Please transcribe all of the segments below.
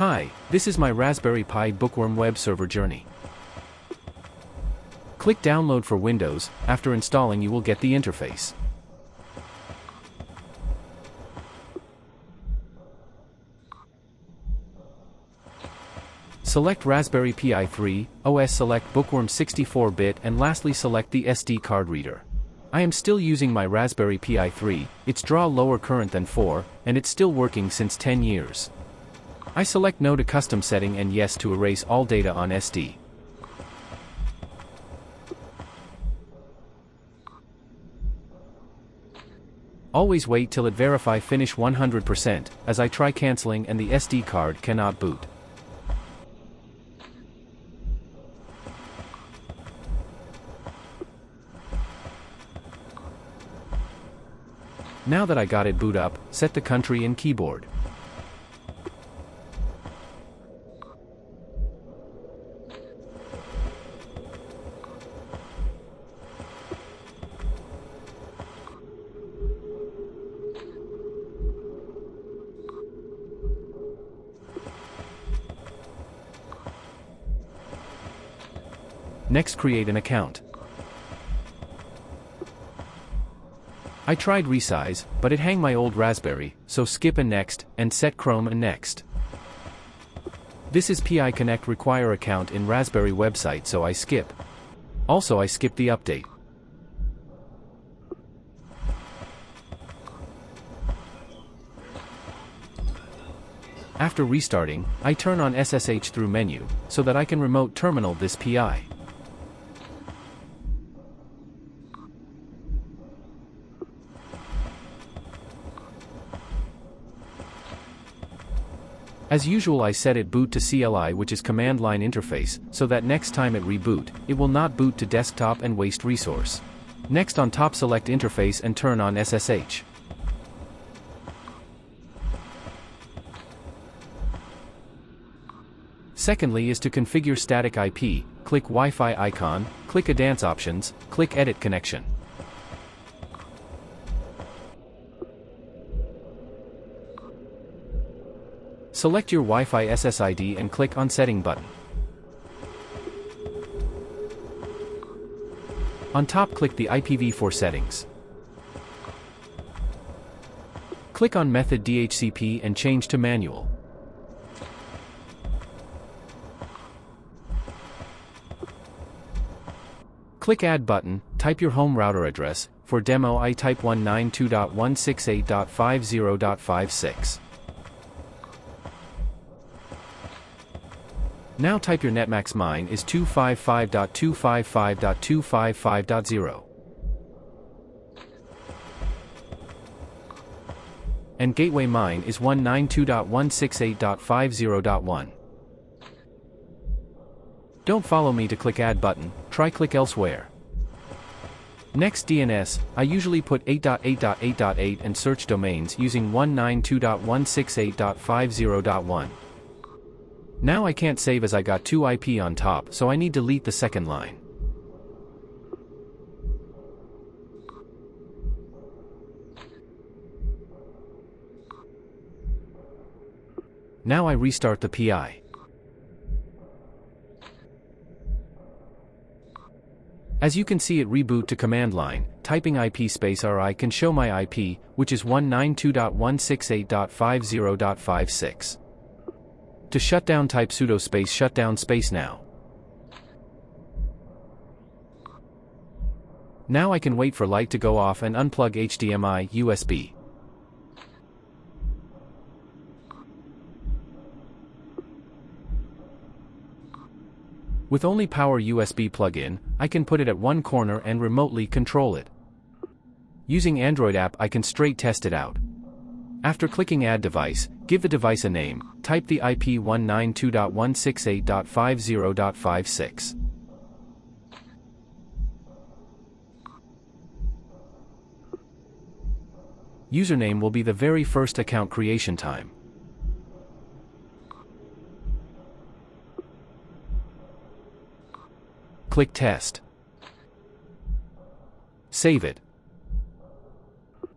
Hi, this is my Raspberry Pi Bookworm web server journey. Click Download for Windows. After installing you will get the interface. Select Raspberry Pi 3, OS select Bookworm 64-bit and lastly select the SD card reader. I am still using my Raspberry Pi 3, its draw lower current than 4, and it's still working since 10 years. I select No to custom setting and Yes to erase all data on SD. Always wait till it verify finish 100%, as I try cancelling and the SD card cannot boot. Now that I got it boot up, set the country and keyboard. Next, create an account. I tried resize, but it hang my old Raspberry, so skip and next, and set Chrome and next. This is PI Connect require account in Raspberry website, so I skip. Also I skip the update. After restarting, I turn on SSH through menu, so that I can remote terminal this PI. As usual I set it boot to CLI, which is command line interface, so that next time it reboot, it will not boot to desktop and waste resource. Next on top select interface and turn on SSH. Secondly is to configure static IP, click Wi-Fi icon, click Advanced options, click Edit connection. Select your Wi-Fi SSID and click on Setting button. On top click the IPv4 settings. Click on Method DHCP and change to Manual. Click Add button, type your home router address. For demo I type 192.168.50.56. Now type your netmax. Mine is 255.255.255.0. And gateway mine is 192.168.50.1. Don't follow me to click Add button, try click elsewhere. Next DNS, I usually put 8.8.8.8 and search domains using 192.168.50.1. Now I can't save as I got 2 IP on top, so I need to delete the second line. Now I restart the PI. As you can see it reboot to command line, typing IP space RI can show my IP, which is 192.168.50.56. To shut down type sudo space shutdown space now. Now I can wait for light to go off and unplug HDMI USB. With only power USB plug-in, I can put it at one corner and remotely control it. Using Android app I can straight test it out. After clicking Add device, give the device a name, type the IP 192.168.50.56. Username will be the very first account creation time. Click Test. Save it.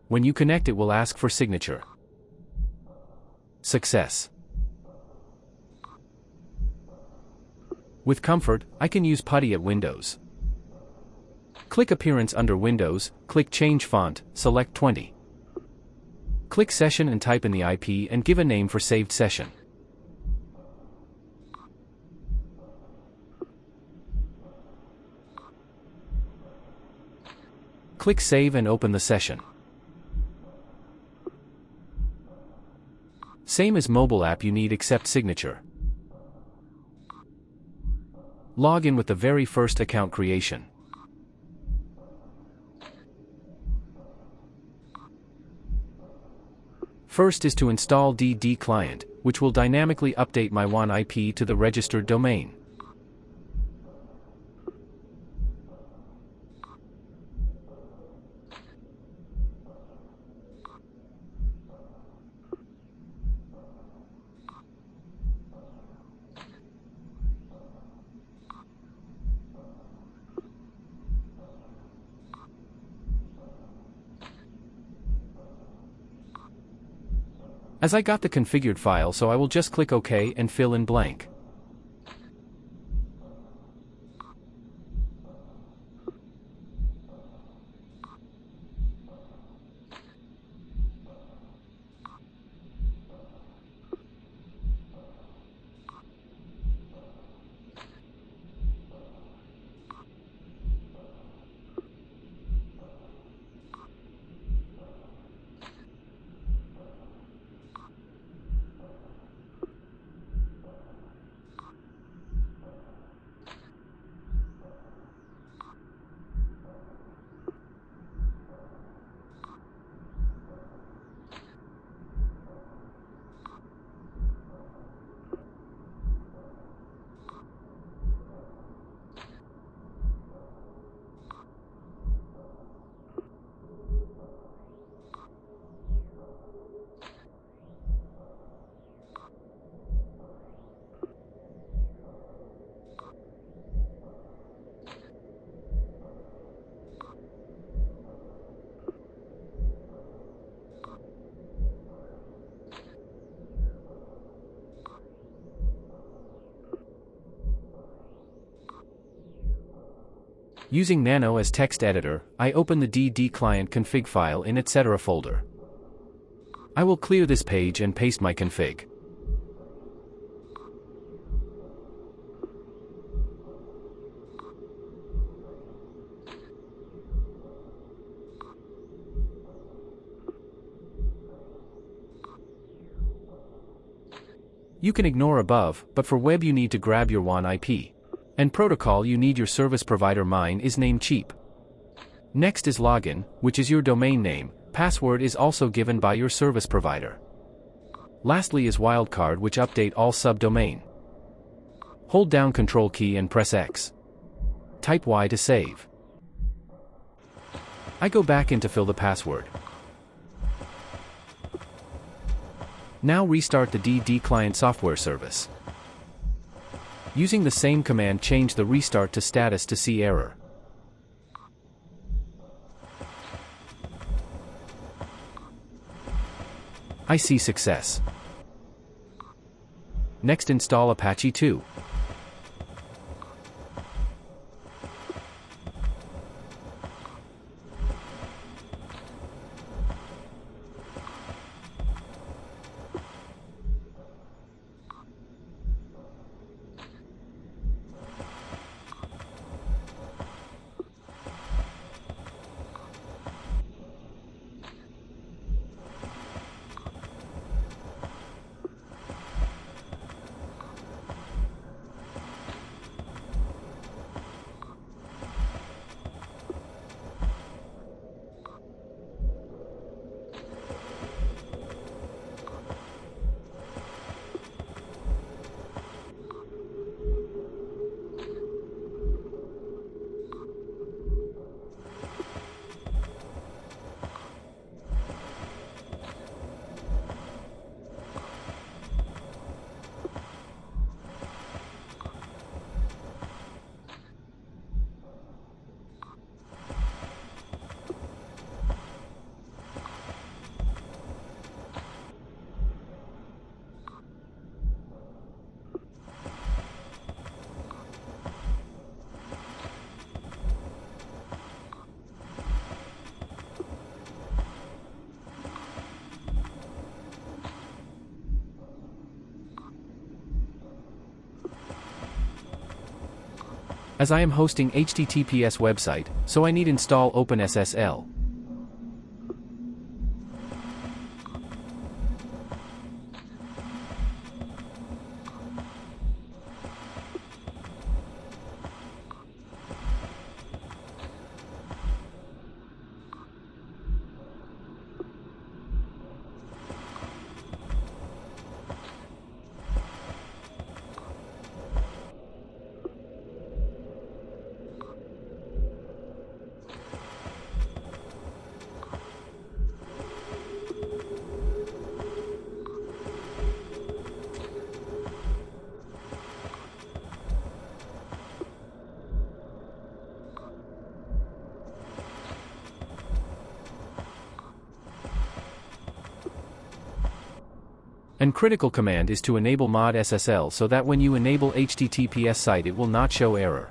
When you connect it will ask for signature. Success. With comfort, I can use PuTTY at Windows. Click Appearance under Windows, click Change Font, select 20. Click Session and type in the IP and give a name for saved session. Click Save and open the session. Same as mobile app, you need accept signature. Log in with the very first account creation. First is to install DD client, which will dynamically update my WAN IP to the registered domain. As I got the configured file, so I will just click OK and fill in blank. Using Nano as text editor, I open the DD client config file in etc. folder. I will clear this page and paste my config. You can ignore above, but for web you need to grab your WAN IP. And protocol you need your service provider. Mine is Namecheap. Next is login, which is your domain name. Password is also given by your service provider. Lastly is wildcard, which update all subdomain. Hold down Control key and press X. Type Y to save. I go back in to fill the password. Now restart the DD client software service. Using the same command, change the restart to status to see error. I see success. Next, install Apache 2. as I am hosting HTTPS website, so I need install OpenSSL. And critical command is to enable mod SSL so that when you enable HTTPS site it will not show error.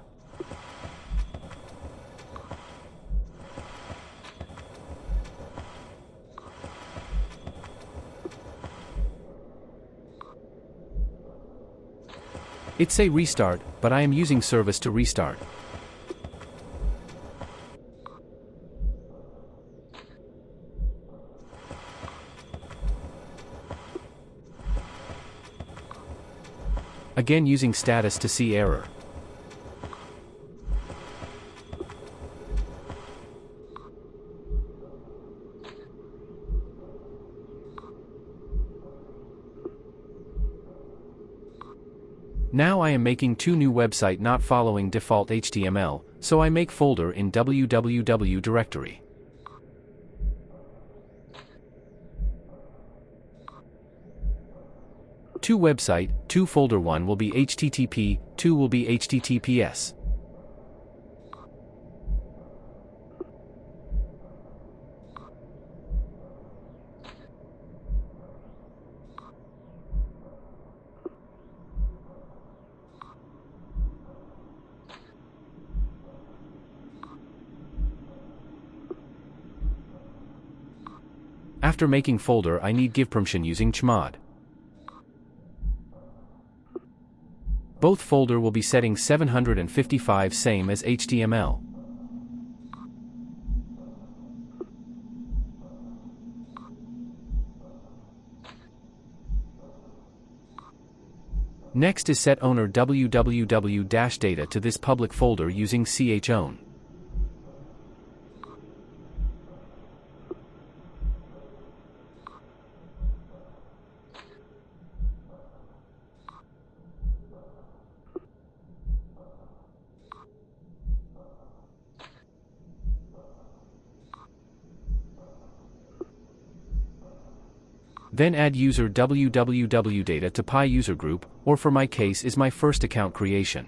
It say restart, but I am using service to restart. Again using status to see error. Now I am making two new website not following default HTML, so I make folder in www directory. Two website, two folder, one will be HTTP, two will be HTTPS. After making folder I need give permission using chmod. Both folder will be setting 755 same as HTML. Next is set owner www-data to this public folder using chown. Then add user www-data to pi user group, or for my case is my first account creation.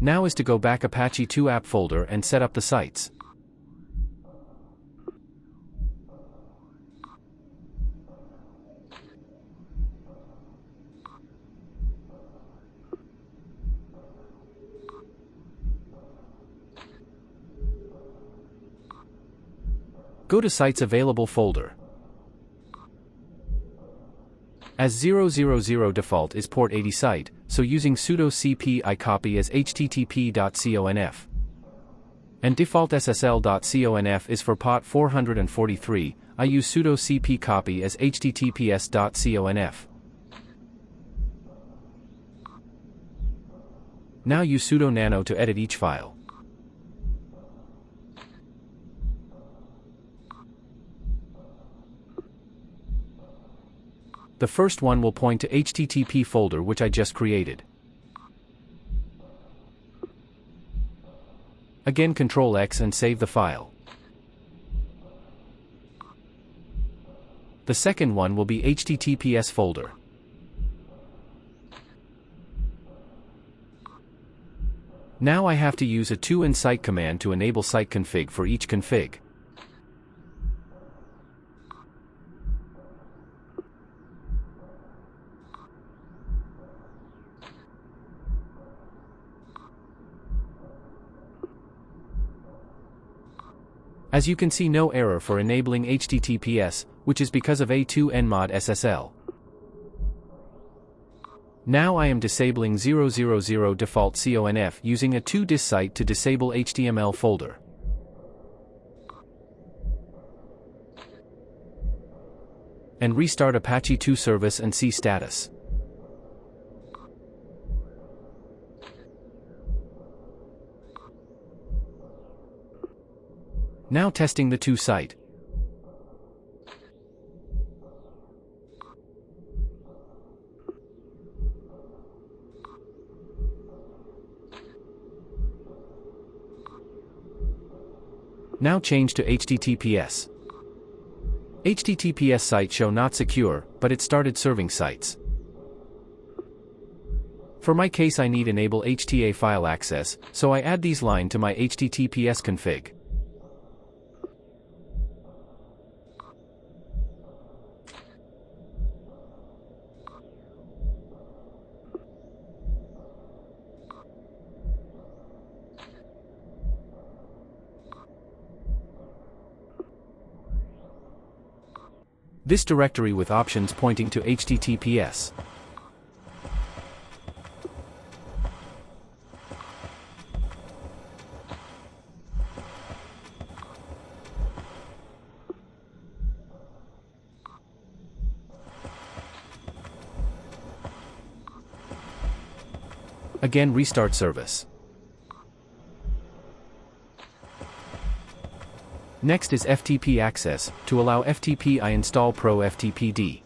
Now is to go back Apache 2 app folder and set up the sites. Go to Sites Available folder. As 000 default is port 80 site, so using sudo cp I copy as http.conf. And default ssl.conf is for pot 443, I use sudo cp copy as https.conf. Now use sudo nano to edit each file. The first one will point to HTTP folder which I just created. Again Ctrl X and save the file. The second one will be HTTPS folder. Now I have to use a to and site command to enable site config for each config. As you can see, no error for enabling HTTPS, which is because of A2 nmod SSL. Now I am disabling 000 default conf using a 2dis site to disable HTML folder. And restart Apache 2 service and see status. Now testing the 2 site. Now change to HTTPS. HTTPS site show not secure, but it started serving sites. For my case I need enable HTA file access, so I add these line to my HTTPS config. This directory with options pointing to HTTPS. Again, restart service. Next is FTP access. To allow FTP, I install Pro FTPD.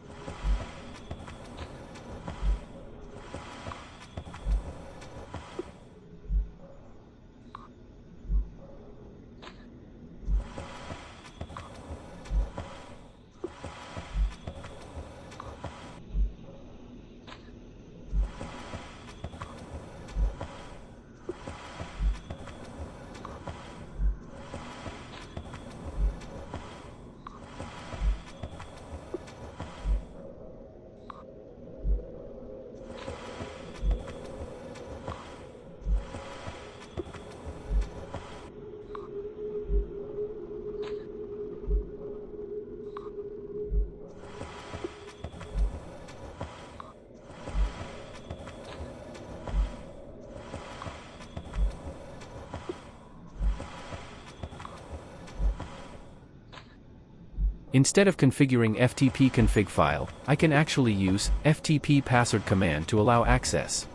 Instead of configuring FTP config file, I can actually use FTP password command to allow access.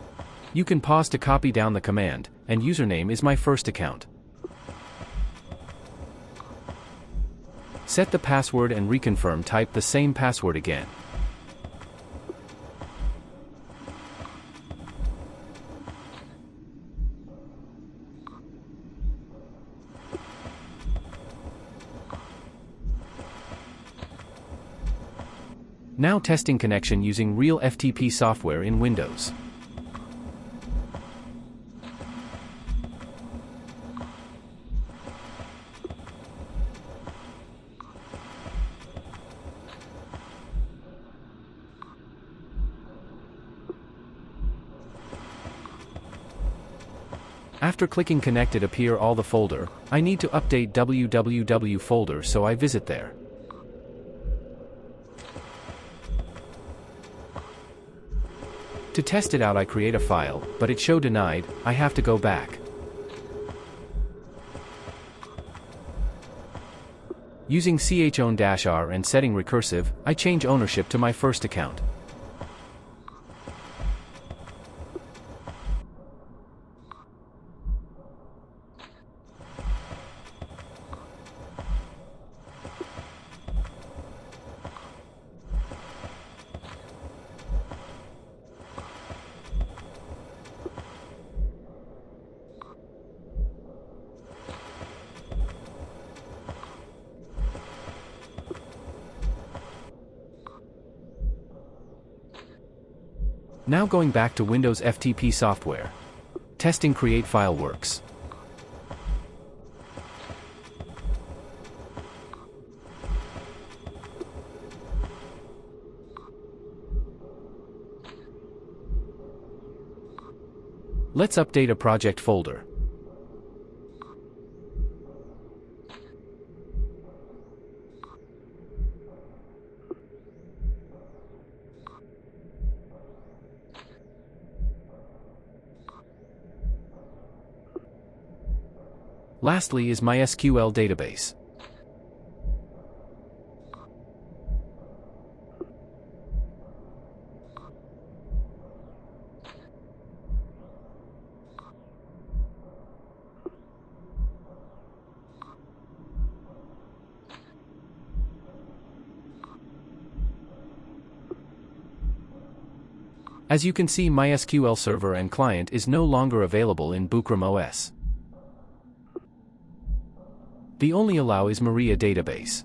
You can pause to copy down the command, and username is my first account. Set the password and reconfirm, type the same password again. Now testing connection using real FTP software in Windows. After clicking connect, it appear all the folder. I need to update www folder, so I visit there. To test it out, I create a file, but it show denied. I have to go back. Using chown-r and setting recursive, I change ownership to my first account. Now going back to Windows FTP software. Testing create file works. Let's update a project folder. Lastly is MySQL database. As you can see, MySQL server and client is no longer available in Bookworm OS. The only allow is Maria database.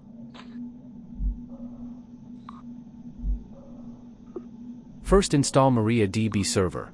First install MariaDB server.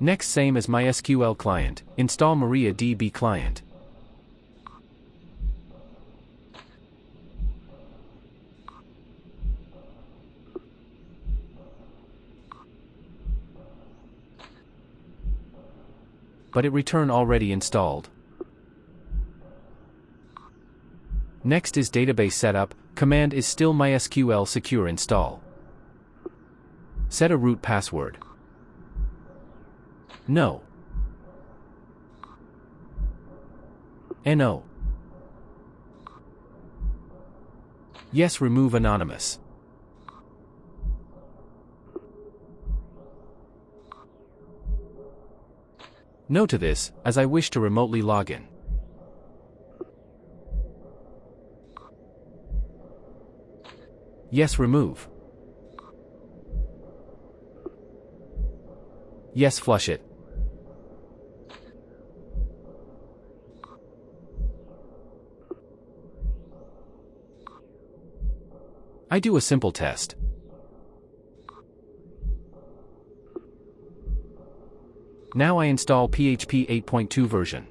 Next, same as MySQL client, install MariaDB client. But it return already installed. Next is database setup, command is still MySQL secure install. Set a root password. No. No. Yes, remove anonymous. No to this, as I wish to remotely log in. Yes, remove. Yes, flush it. I do a simple test. Now I install PHP 8.2 version.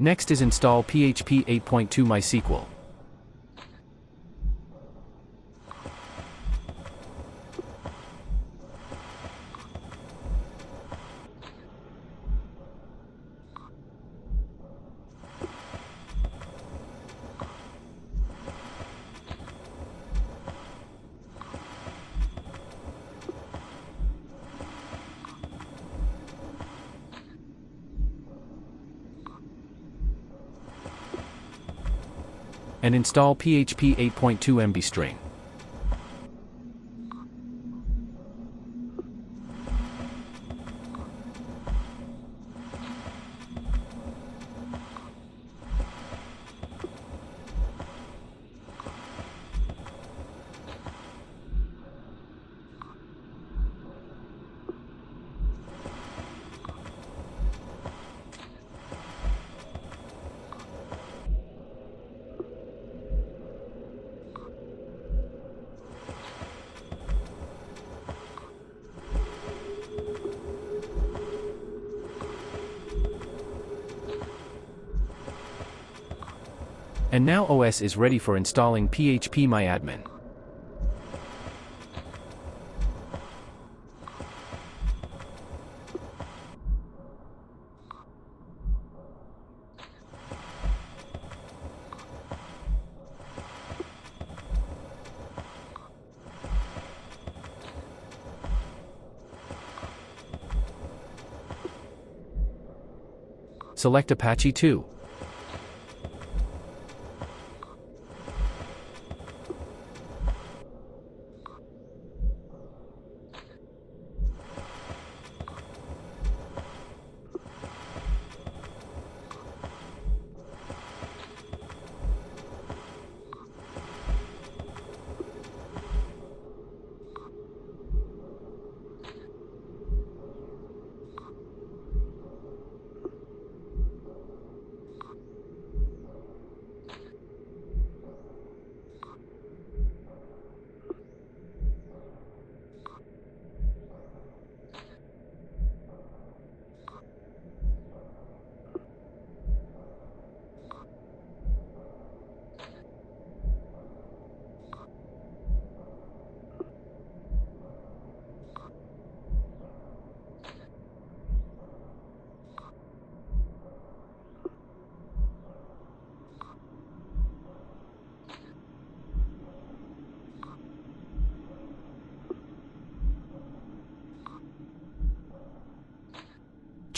Next is install PHP 8.2 MySQL. And install PHP 8.2 MB string. And now OS is ready for installing phpMyAdmin. Select Apache 2.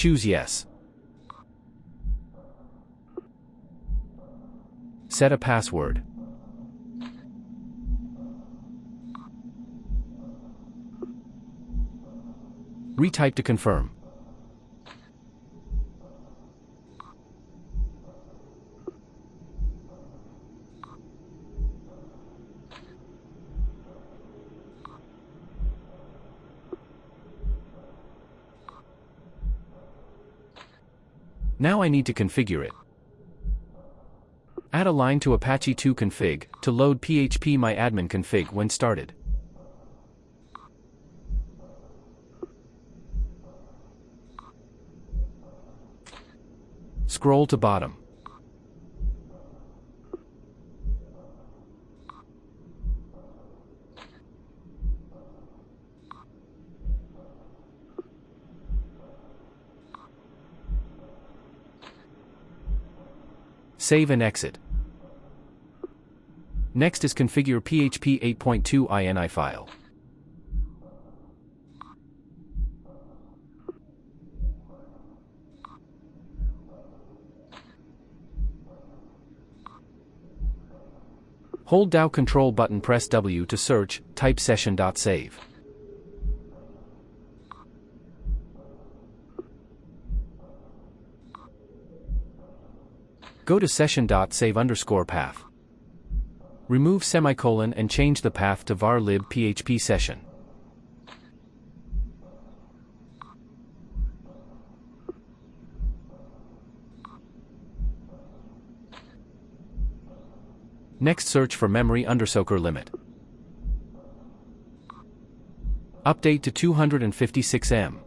Choose Yes. Set a password. Retype to confirm. Now I need to configure it. Add a line to Apache 2 config to load phpMyAdmin config when started. Scroll to bottom. Save and exit. Next is configure PHP 8.2 ini file. Hold down Control button, press W to search, type session.save. Go to session.save_path. Remove semicolon and change the path to var lib php session. Next, search for memory underscore limit. Update to 256 MB.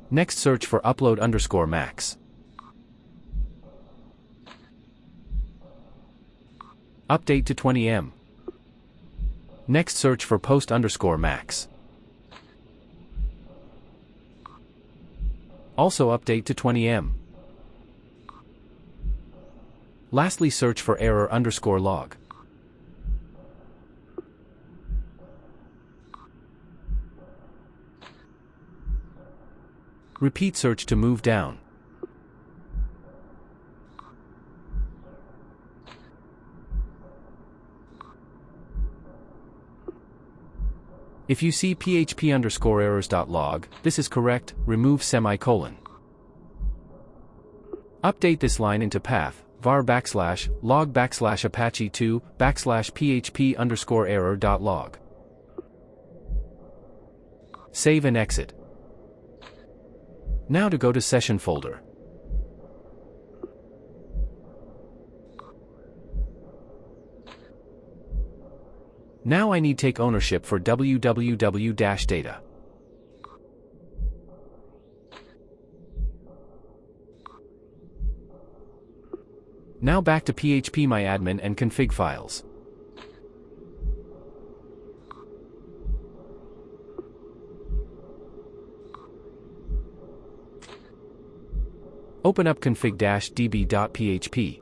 Next, search for upload underscore max. Update to 20M. Next search for post_max. Also update to 20M. Lastly search for error_log. Repeat search to move down. If you see php_errors.log, this is correct, remove semicolon. Update this line into path, var /log/apache2/php_error.log. Save and exit. Now to go to session folder. Now I need take ownership for www-data. Now back to phpMyAdmin and config files. Open up config-db.php.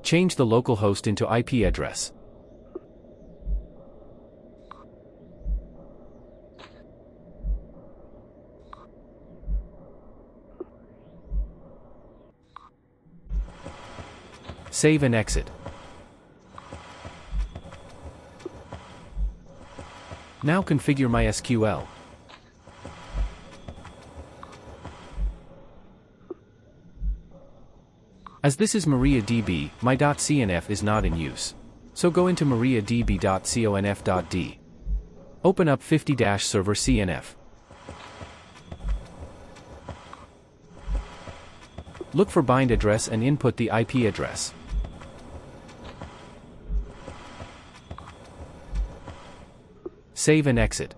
Change the localhost into IP address. Save and exit. Now configure MySQL. As this is MariaDB, my.cnf is not in use. So go into mariadb.conf.d. Open up 50-server CNF. Look for bind address and input the IP address. Save and exit.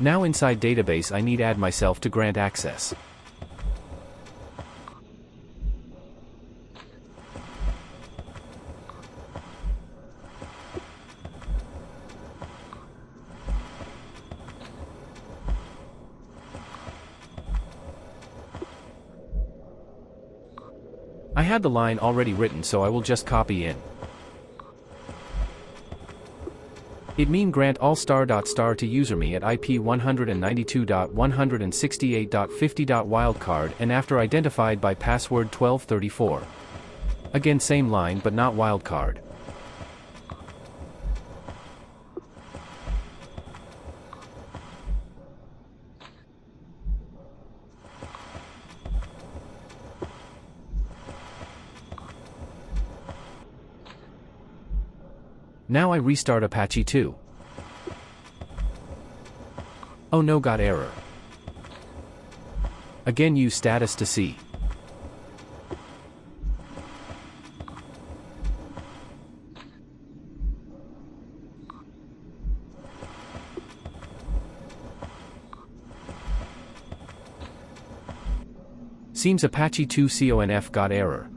Now inside database I need add myself to grant access. I had the line already written, so I will just copy in. It mean grant all *** to userme at IP 192.168.50. Wildcard and after identified by password 1234. Again same line but not wildcard. Now I restart Apache 2. Oh no, got error. Again use status to see. Seems Apache 2 conf got error.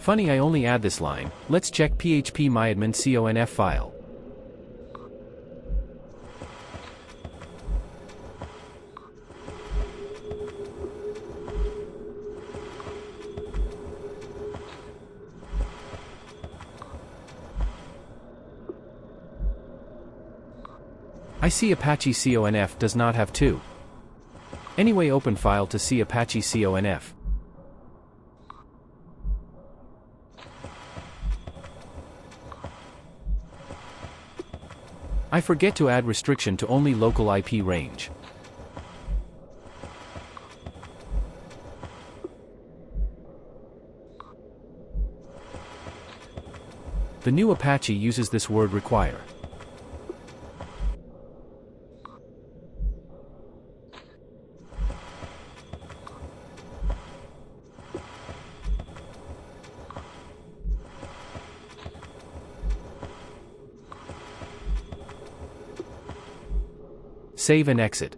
Funny, I only add this line. Let's check phpMyAdmin conf file. I see Apache conf does not have 2. Anyway, open file to see Apache conf. I forget to add restriction to only local IP range. The new Apache uses this word require. Save and exit.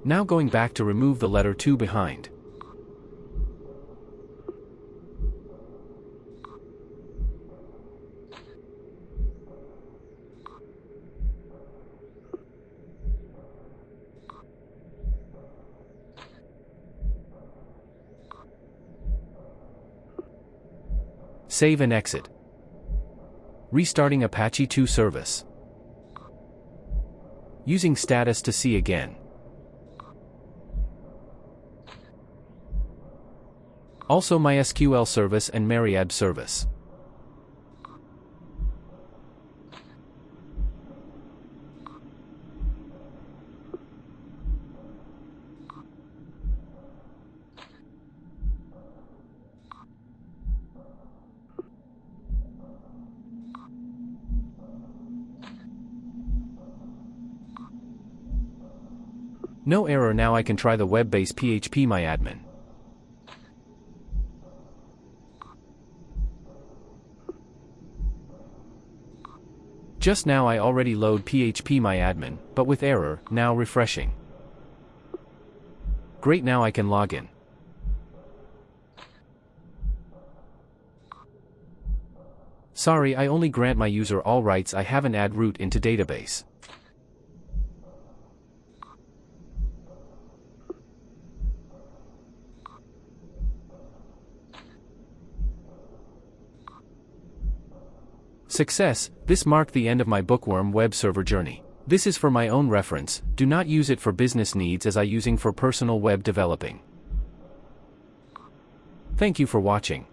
Now going back to remove the letter 2 behind. Save and exit. Restarting Apache 2 service. Using status to see again. Also MySQL service and Myriad service. No error. Now I can try the web-based PHP MyAdmin. Just now I already load PHP MyAdmin, but with error, now refreshing. Great, now I can log in. Sorry, I only grant my user all rights. I haven't add root into database. Success, this marked the end of my Bookworm web server journey. This is for my own reference, do not use it for business needs as I using for personal web developing. Thank you for watching.